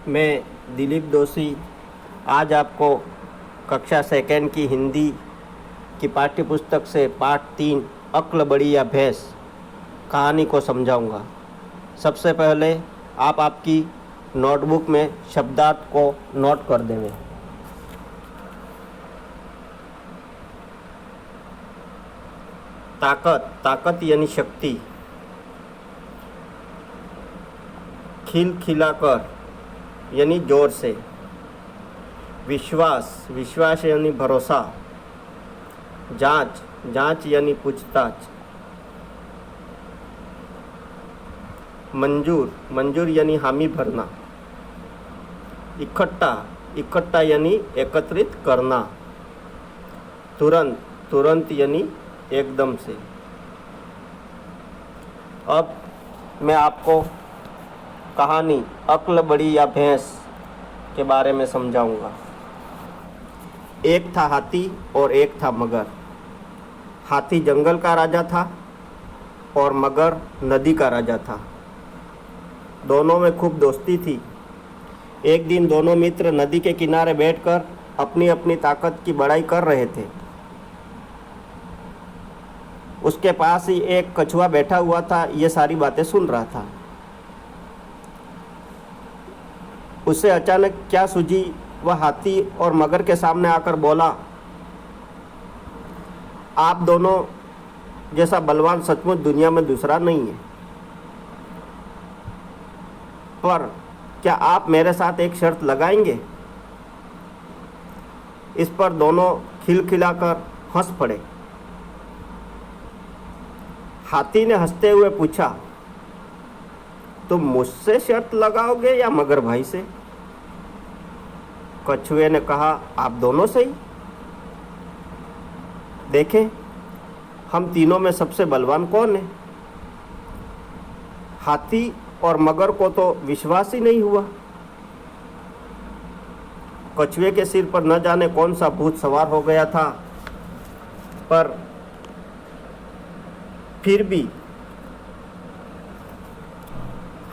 मैं दिलीप दोषी आज आपको कक्षा सेकेंड की हिंदी की पाठ्यपुस्तक से पाठ 3 अक्ल बड़ी या भैंस कहानी को समझाऊंगा। सबसे पहले आप आपकी नोटबुक में शब्दार्थ को नोट कर देंगे। ताकत, ताकत यानी शक्ति। खिलखिलाकर यानी जोर से। विश्वास, विश्वास यानी भरोसा। जांच, जांच यानी पूछताछ। मंजूर, मंजूर यानी हामी भरना। इकट्ठा, इकट्ठा यानी एकत्रित करना। तुरंत, तुरंत यानी एकदम से। अब मैं आपको कहानी अक्ल बड़ी या भैंस के बारे में समझाऊंगा। एक था हाथी और एक था मगर। हाथी जंगल का राजा था और मगर नदी का राजा था। दोनों में खूब दोस्ती थी। एक दिन दोनों मित्र नदी के किनारे बैठकर अपनी अपनी ताकत की बड़ाई कर रहे थे। उसके पास ही एक कछुआ बैठा हुआ था, ये सारी बातें सुन रहा था। उसे अचानक क्या सूझी, वह हाथी और मगर के सामने आकर बोला, आप दोनों जैसा बलवान सचमुच दुनिया में दूसरा नहीं है, पर क्या आप मेरे साथ एक शर्त लगाएंगे? इस पर दोनों खिलखिलाकर हंस पड़े। हाथी ने हंसते हुए पूछा, तुम मुझसे शर्त लगाओगे या मगर भाई से? कछुए ने कहा, आप दोनों से ही। देखें हम तीनों में सबसे बलवान कौन है। हाथी और मगर को तो विश्वास ही नहीं हुआ। कछुए के सिर पर न जाने कौन सा भूत सवार हो गया था, पर फिर भी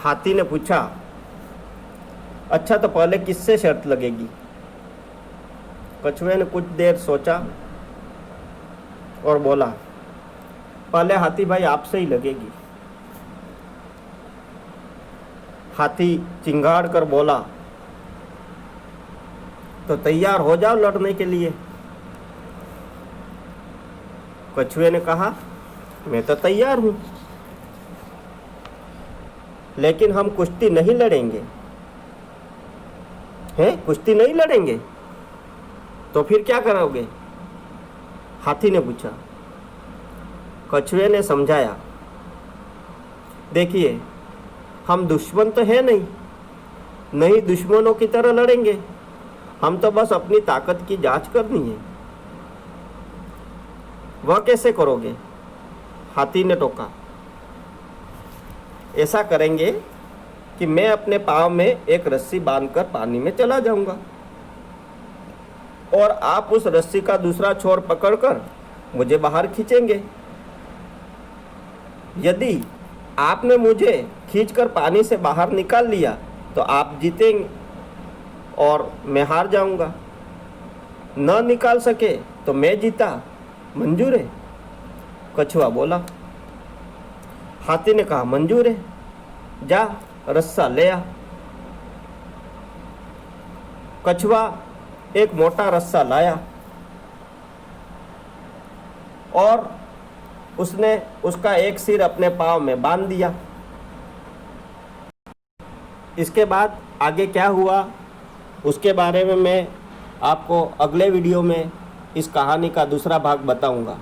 हाथी ने पूछा, अच्छा तो पहले किससे शर्त लगेगी? कछुए ने कुछ देर सोचा और बोला, पहले हाथी भाई आपसे ही लगेगी। हाथी चिंगाड़ कर बोला, तो तैयार हो जाओ लड़ने के लिए। कछुए ने कहा, मैं तो तैयार हूं, लेकिन हम कुश्ती नहीं लड़ेंगे। हैं, कुश्ती नहीं लड़ेंगे तो फिर क्या करोगे? हाथी ने पूछा। कछुए ने समझाया, देखिए हम दुश्मन तो है नहीं, नहीं दुश्मनों की तरह लड़ेंगे, हम तो बस अपनी ताकत की जांच करनी है। वह कैसे करोगे? हाथी ने टोका, ऐसा करेंगे कि मैं अपने पाँव में एक रस्सी बांधकर पानी में चला जाऊंगा और आप उस रस्सी का दूसरा छोर पकड़कर मुझे बाहर खींचेंगे। यदि आपने मुझे खींचकर पानी से बाहर निकाल लिया तो आप जीतेंगे और मैं हार जाऊंगा। न निकाल सके तो मैं जीता, मंजूर है? कछुआ बोला। हाथी ने कहा, मंजूर है, जा रस्सा ले आ। कछुआ एक मोटा रस्सा लाया और उसने उसका एक सिर अपने पाँव में बांध दिया। इसके बाद आगे क्या हुआ उसके बारे में मैं आपको अगले वीडियो में इस कहानी का दूसरा भाग बताऊंगा।